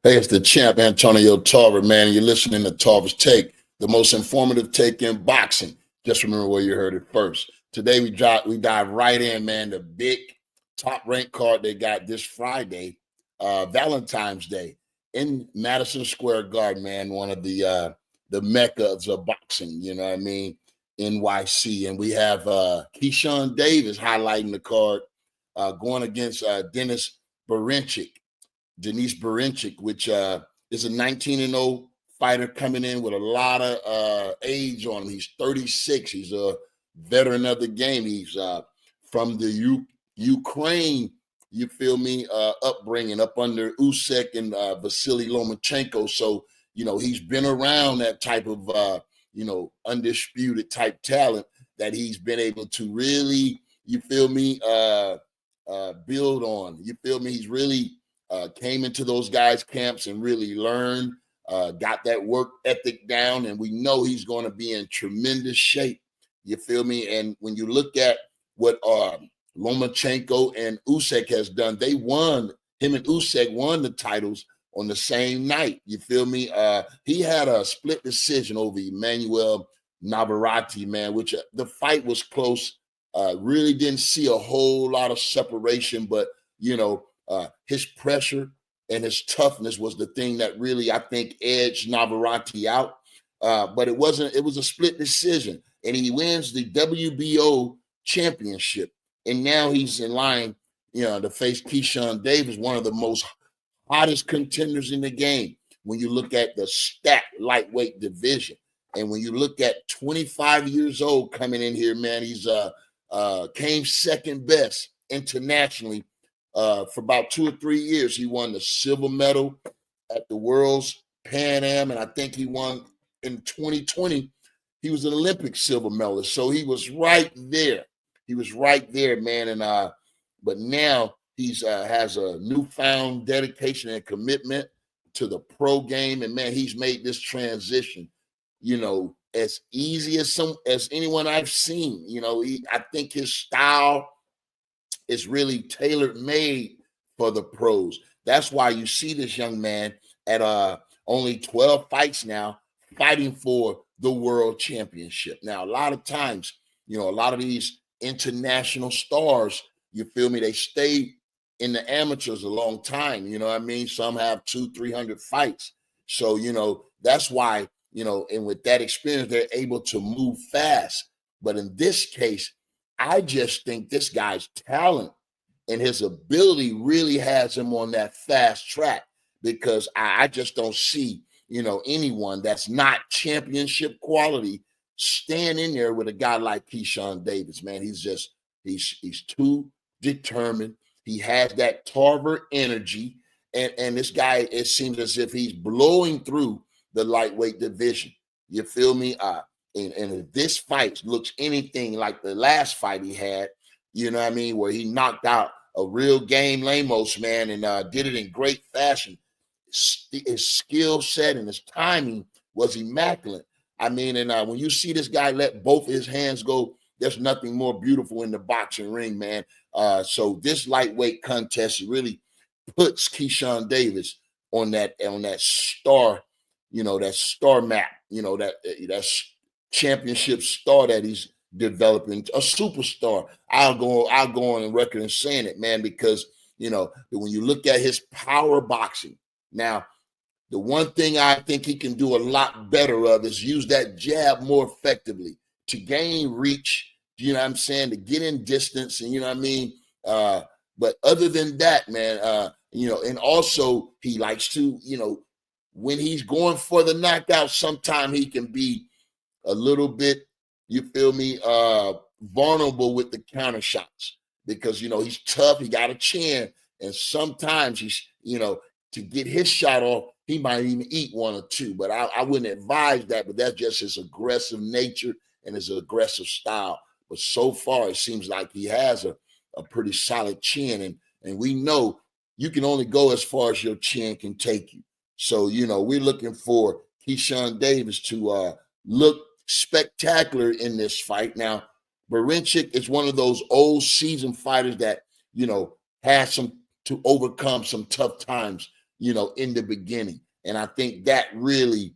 Hey, it's the champ, Antonio Tarver, man. You're listening to Tarver's Take, the most informative take in boxing. Just remember where you heard it first. Today, we dive right in, man. The big top-ranked card they got this Friday, Valentine's Day, in Madison Square Garden, man. One of the meccas of boxing, you know what I mean, NYC. And we have Keyshawn Davis highlighting the card, going against Denys Berinchyk, which is a 19-0 fighter coming in with a lot of age on him. He's 36. He's a veteran of the game. He's from the Ukraine, you feel me, upbringing up under Usyk and Vasily Lomachenko. So, he's been around that type of, undisputed type talent that he's been able to really, you feel me, build on. You feel me? He's really came into those guys' camps and really learned, got that work ethic down, and we know he's going to be in tremendous shape. You feel me? And when you look at what Lomachenko and Usyk has done, him and Usyk won the titles on the same night. You feel me? He had a split decision over Emanuel Navarrete, man, which the fight was close. Really didn't see a whole lot of separation, but, his pressure and his toughness was the thing that really, I think, edged Navarrete out. But it was a split decision, and he wins the WBO championship. And now he's in line, to face Keyshawn Davis, one of the most hottest contenders in the game. When you look at the stacked lightweight division, and when you look at 25 years old coming in here, man, he's came second best internationally. For about 2 or 3 years, he won the silver medal at the World's Pan Am, and I think he won in 2020. He was an Olympic silver medalist, so he was right there. He was right there, man. And but now he's has a newfound dedication and commitment to the pro game, and man, he's made this transition, as easy as anyone I've seen. I think his style is really tailor-made for the pros. That's why you see this young man at only 12 fights now fighting for the world championship. Now, a lot of times, a lot of these international stars, you feel me, they stay in the amateurs a long time. You know what I mean? Some have 200-300 fights. So, that's why, and with that experience, they're able to move fast. But in this case, I just think this guy's talent and his ability really has him on that fast track, because I just don't see, anyone that's not championship quality stand in there with a guy like Keyshawn Davis, man. He's too determined. He has that Tarver energy, and this guy, it seems as if he's blowing through the lightweight division. You feel me? And if this fight looks anything like the last fight he had, you know what I mean, where he knocked out a real game Lamos, man, and did it in great fashion. His skill set and his timing was immaculate. I mean, and when you see this guy let both of his hands go, there's nothing more beautiful in the boxing ring, man. So this lightweight contest really puts Keyshawn Davis on that star, that star map, that's championship star that he's developing, a superstar. I'll go on the record and saying it, man, because when you look at his power boxing, now the one thing I think he can do a lot better of is use that jab more effectively to gain reach, you know what I'm saying, to get in distance, and you know what I mean. But other than that, man, and also he likes to, when he's going for the knockout, sometimes he can be a little bit, you feel me, vulnerable with the counter shots, because, he's tough, he got a chin, and sometimes he's, to get his shot off, he might even eat one or two. But I wouldn't advise that, but that's just his aggressive nature and his aggressive style. But so far, it seems like he has a pretty solid chin, and we know you can only go as far as your chin can take you. So, we're looking for Keyshawn Davis to look spectacular in this fight. Now, Berinchyk is one of those old seasoned fighters that, has to overcome some tough times in the beginning. And I think that really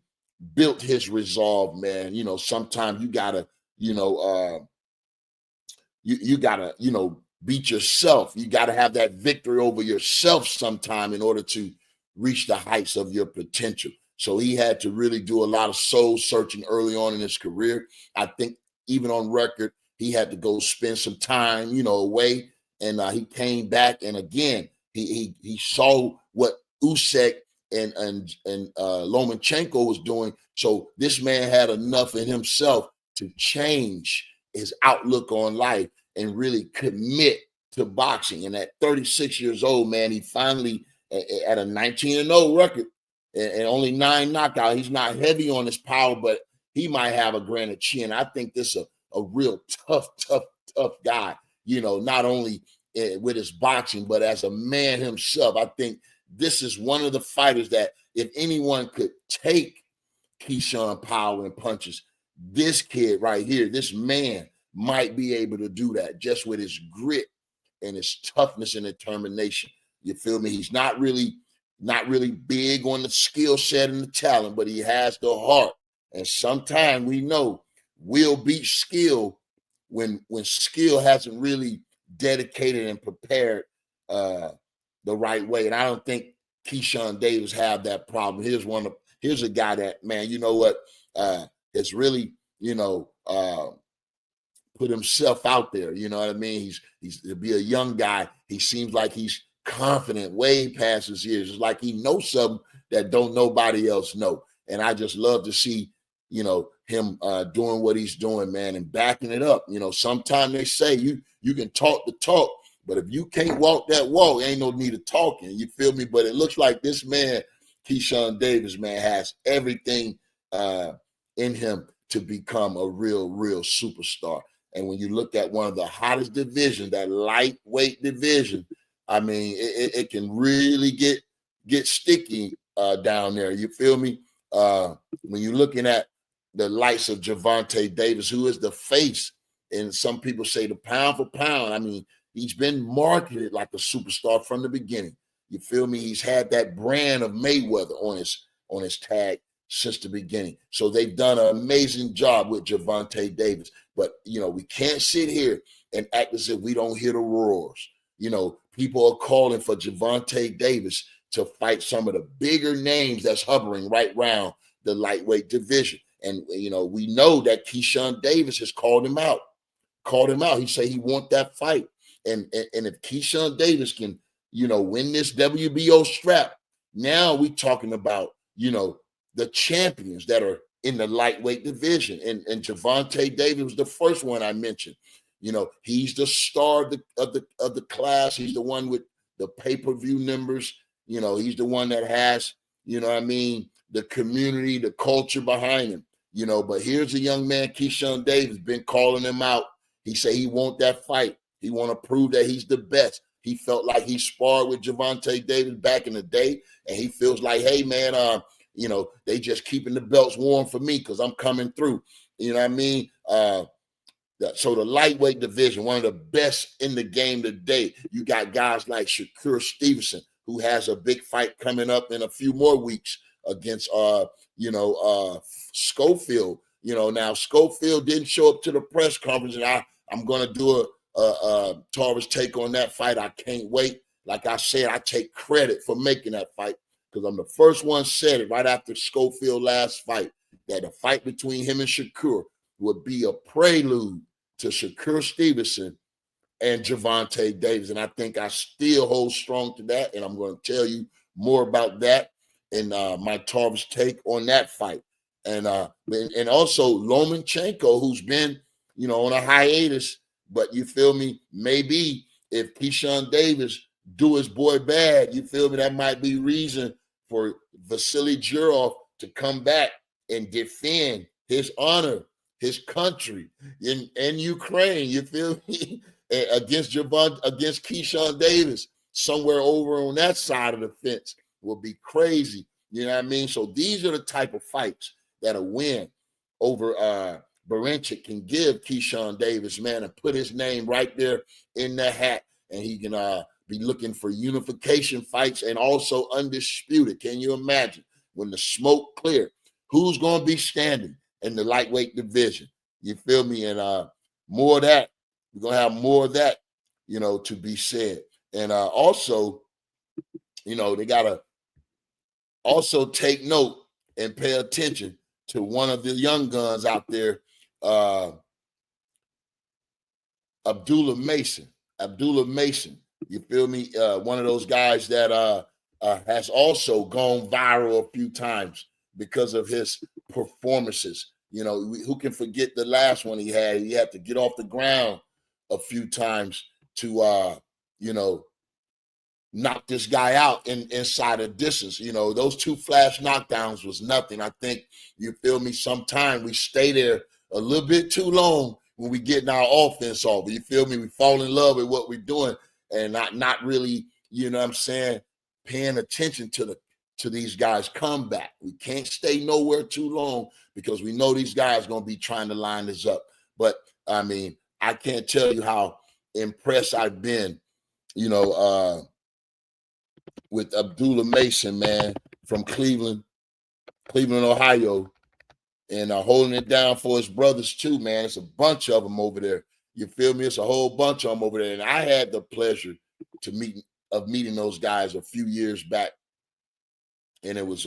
built his resolve, man. Sometimes you gotta, you gotta, beat yourself. You gotta have that victory over yourself sometime in order to reach the heights of your potential. So he had to really do a lot of soul searching early on in his career. I think even on record, he had to go spend some time, away, and he came back. And again, he saw what Usyk and Lomachenko was doing. So this man had enough in himself to change his outlook on life and really commit to boxing. And at 36 years old, man, he finally, at a 19-0 record and only 9 knockouts, he's not heavy on his power, but he might have a granite chin. I think this is a real tough guy, not only with his boxing, but as a man himself. I think this is one of the fighters that if anyone could take Keyshawn power and punches, this kid right here, this man might be able to do that just with his grit and his toughness and determination. You feel me? He's not really big on the skill set and the talent, but he has the heart. And sometimes we know will beat skill when skill hasn't really dedicated and prepared the right way. And I don't think Keyshawn Davis have that problem. Here's a guy that, man, has really, put himself out there. You know what I mean? He's to be a young guy. He seems like he's confident way past his years. It's like he knows something that don't nobody else know. And I just love to see, him doing what he's doing, man, and backing it up. Sometimes they say you can talk the talk, but if you can't walk that walk, ain't no need of talking. You feel me? But it looks like this man, Keyshawn Davis, man, has everything in him to become a real superstar. And when you look at one of the hottest divisions, that lightweight division, I mean, it can really get sticky down there. You feel me? When you're looking at the likes of Gervonta Davis, who is the face, and some people say the pound for pound. I mean, he's been marketed like a superstar from the beginning. You feel me? He's had that brand of Mayweather on his tag since the beginning. So they've done an amazing job with Gervonta Davis. But, we can't sit here and act as if we don't hear the roars. People are calling for Gervonta Davis to fight some of the bigger names that's hovering right around the lightweight division. And, we know that Keyshawn Davis has called him out. He said he want that fight. And if Keyshawn Davis can, win this WBO strap, now we talking about, the champions that are in the lightweight division. And Gervonta Davis was the first one I mentioned. He's the star of the class. He's the one with the pay-per-view numbers. He's the one that has, the community, the culture behind him. But here's a young man, Keyshawn Davis, been calling him out. He said he want that fight. He want to prove that he's the best. He felt like he sparred with Gervonta Davis back in the day, and he feels like, hey, man, they just keeping the belts warm for me because I'm coming through. You know what I mean? So the lightweight division, one of the best in the game today. You got guys like Shakur Stevenson, who has a big fight coming up in a few more weeks against Schofield. Now Schofield didn't show up to the press conference, and I'm going to do a Tarver's take on that fight. I can't wait. Like I said, I take credit for making that fight because I'm the first one said it right after Schofield last fight, that a fight between him and Shakur would be a prelude to Shakur Stevenson and Gervonta Davis. And I think I still hold strong to that. And I'm going to tell you more about that in my Tarver's take on that fight. And also Lomachenko, who's been, on a hiatus, but you feel me? Maybe if Keyshawn Davis do his boy bad, you feel me? That might be reason for Vasily Jurov to come back and defend his honor, his country in Ukraine. You feel me? Against Keyshawn Davis, somewhere over on that side of the fence will be crazy. You know what I mean? So these are the type of fights that a win over Berinchyk can give Keyshawn Davis, man, and put his name right there in the hat, and he can be looking for unification fights and also undisputed. Can you imagine when the smoke clear, who's going to be standing in the lightweight division? You feel me? And more of that. We're going to have more of that, to be said. And also, they got to also take note and pay attention to one of the young guns out there, Abdullah Mason. You feel me? One of those guys that has also gone viral a few times because of his performances. Who can forget the last one he had? He had to get off the ground a few times to, knock this guy out inside a distance. Those 2 flash knockdowns was nothing. I think, you feel me, sometimes we stay there a little bit too long when we getting our offense off. You feel me? We fall in love with what we're doing and not really, paying attention to these guys' comeback. We can't stay nowhere too long because we know these guys going to be trying to line this up. But, I mean, I can't tell you how impressed I've been, with Abdullah Mason, man, from Cleveland, Ohio, and holding it down for his brothers too, man. It's a bunch of them over there. You feel me? It's a whole bunch of them over there. And I had the pleasure of meeting those guys a few years back. And it was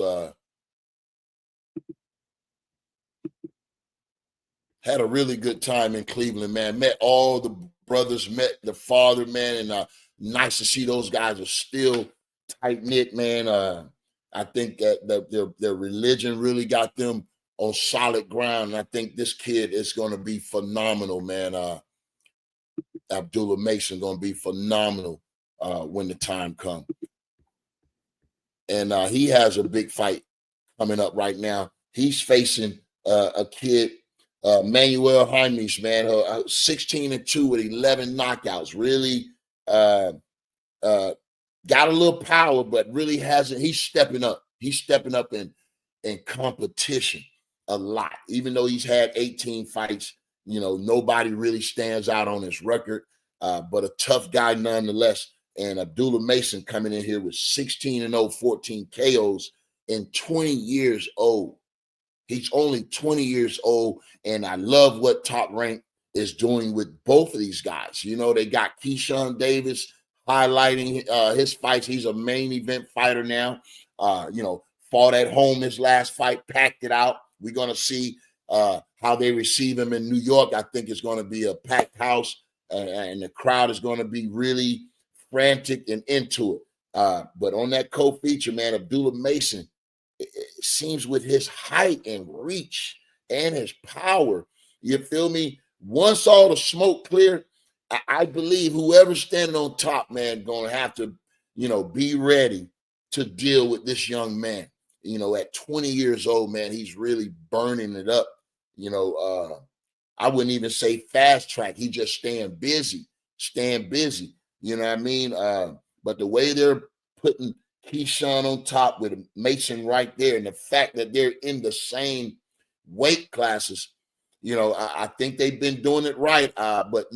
had a really good time in Cleveland, man. Met all the brothers, met the father, man, and nice to see those guys are still tight-knit, man. I think that their religion really got them on solid ground. And I think this kid is going to be phenomenal, man. Abdullah Mason going to be phenomenal when the time comes. And he has a big fight coming up right now. He's facing a kid, Emanuel Navarrete, man, 16-2 with 11 knockouts. Really got a little power, but really hasn't. He's stepping up. He's stepping up in competition a lot. Even though he's had 18 fights, nobody really stands out on his record, but a tough guy nonetheless. And Abdullah Mason coming in here with 16-0, 14 KOs, and 20 years old. He's only 20 years old, and I love what Top Rank is doing with both of these guys. They got Keyshawn Davis highlighting his fights. He's a main event fighter now. Fought at home his last fight, packed it out. We're going to see how they receive him in New York. I think it's going to be a packed house, and the crowd is going to be really frantic and into it. But on that co-feature, man, Abdullah Mason, it seems with his height and reach and his power, you feel me? Once all the smoke cleared, I believe whoever's standing on top, man, going to have to, be ready to deal with this young man. At 20 years old, man, he's really burning it up. I wouldn't even say fast track. He just staying busy. You know what I mean? But the way they're putting Keyshawn on top with Mason right there, and the fact that they're in the same weight classes, I think they've been doing it right. But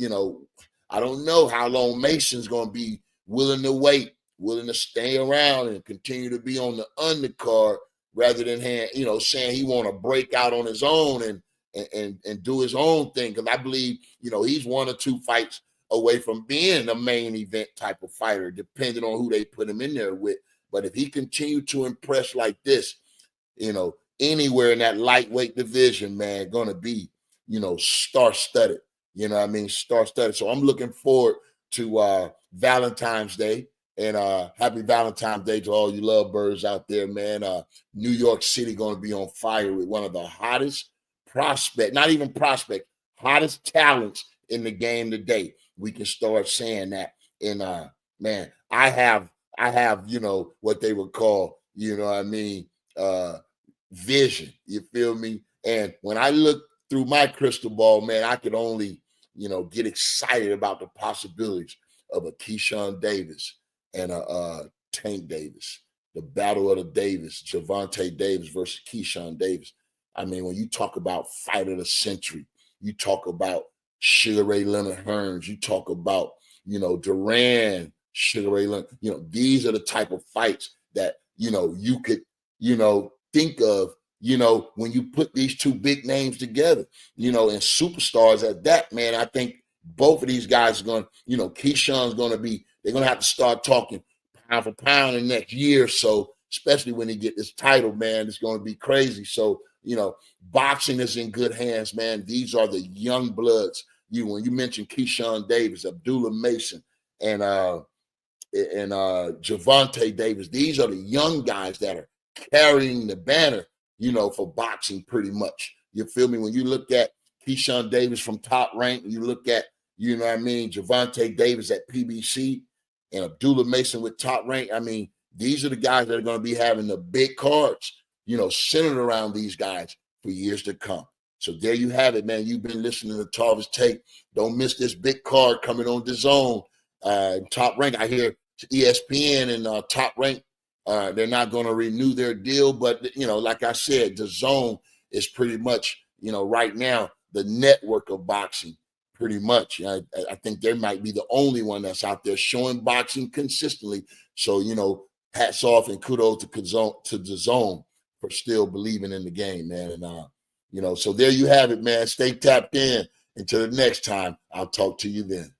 I don't know how long Mason's going to be willing to wait, willing to stay around and continue to be on the undercard rather than saying he want to break out on his own and do his own thing. Because I believe he's 1 or 2 fights away from being a main event type of fighter, depending on who they put him in there with. But if he continued to impress like this, anywhere in that lightweight division, man, going to be, star-studded. You know what I mean? Star-studded. So I'm looking forward to Valentine's Day. And happy Valentine's Day to all you lovebirds out there, man. New York City going to be on fire with one of the hottest hottest talents in the game today. We can start saying that. And man, I have what they would call, vision. You feel me? And when I look through my crystal ball, man, I could only, get excited about the possibilities of a Keyshawn Davis and a Tank Davis, the battle of the Davis, Gervonta Davis versus Keyshawn Davis. I mean, when you talk about fight of the century, you talk about Sugar Ray Leonard Hearns, you talk about, Duran, Sugar Ray Leonard. These are the type of fights that, you could, think of, when you put these two big names together, and superstars at that, man. I think both of these guys are going, Keyshawn's going to be, they're going to have to start talking pound for pound in the next year or so, especially when he get this title, man. It's going to be crazy. So, boxing is in good hands, man. These are the young bloods. When you mentioned Keyshawn Davis, Abdullah Mason, and Gervonta Davis, these are the young guys that are carrying the banner, for boxing pretty much. You feel me? When you look at Keyshawn Davis from Top Rank, you look at, Gervonta Davis at PBC and Abdullah Mason with Top Rank. I mean, these are the guys that are going to be having the big cards, centered around these guys for years to come. So there you have it, man. You've been listening to Tarvis Tape. Don't miss this big card coming on DAZN. Top Rank, I hear ESPN and Top Rank, they're not going to renew their deal. But, like I said, DAZN is pretty much, right now, the network of boxing, pretty much. I think they might be the only one that's out there showing boxing consistently. So, hats off and kudos to DAZN for still believing in the game, man. And, so there you have it, man. Stay tapped in. Until the next time, I'll talk to you then.